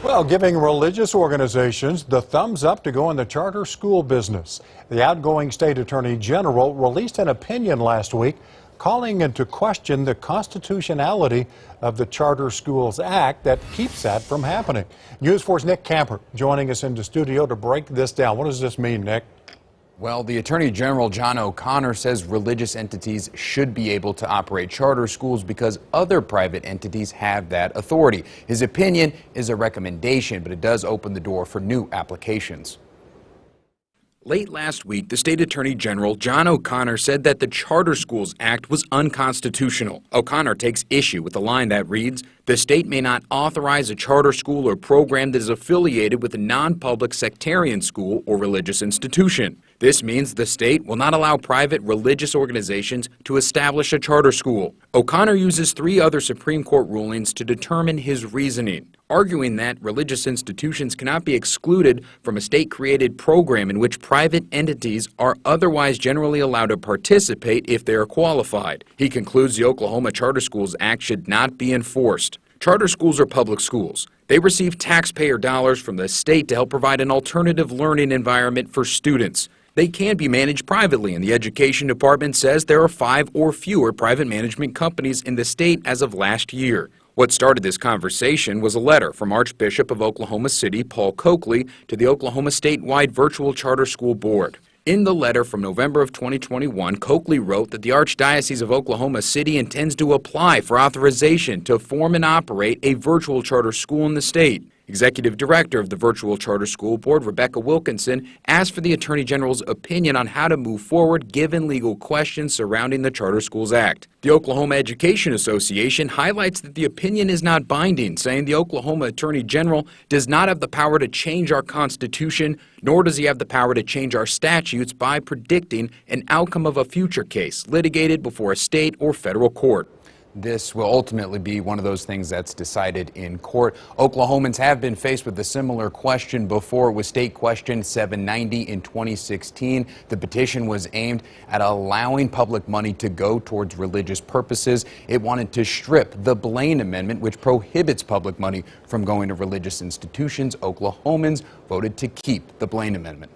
Well, giving religious organizations the thumbs up to go in the charter school business. The outgoing state attorney general released an opinion last week calling into question the constitutionality of the Charter Schools Act that keeps that from happening. News 4's Nick Camper joining us in the studio to break this down. What does this mean, Nick? Well, the Attorney General, John O'Connor, says religious entities should be able to operate charter schools because other private entities have that authority. His opinion is a recommendation, but it does open the door for new applications. Late last week, the state attorney general, John O'Connor, said that the Charter Schools Act was unconstitutional. O'Connor takes issue with the line that reads, "The state may not authorize a charter school or program that is affiliated with a non-public sectarian school or religious institution." This means the state will not allow private religious organizations to establish a charter school. O'Connor uses 3 other Supreme Court rulings to determine his reasoning, arguing that religious institutions cannot be excluded from a state-created program in which private entities are otherwise generally allowed to participate if they are qualified. He concludes the Oklahoma Charter Schools Act should not be enforced. Charter schools are public schools. They receive taxpayer dollars from the state to help provide an alternative learning environment for students. They can be managed privately, and the Education Department says there are 5 or fewer private management companies in the state as of last year. What started this conversation was a letter from Archbishop of Oklahoma City, Paul Coakley, to the Oklahoma statewide Virtual Charter School Board. In the letter from November of 2021, Coakley wrote that the Archdiocese of Oklahoma City intends to apply for authorization to form and operate a virtual charter school in the state. Executive Director of the Virtual Charter School Board, Rebecca Wilkinson, asked for the Attorney General's opinion on how to move forward given legal questions surrounding the Charter Schools Act. The Oklahoma Education Association highlights that the opinion is not binding, saying the Oklahoma Attorney General does not have the power to change our Constitution, nor does he have the power to change our statutes by predicting an outcome of a future case litigated before a state or federal court. This will ultimately be one of those things that's decided in court. Oklahomans have been faced with a similar question before. It was State Question 790 in 2016. The petition was aimed at allowing public money to go towards religious purposes. It wanted to strip the Blaine Amendment, which prohibits public money from going to religious institutions. Oklahomans voted to keep the Blaine Amendment.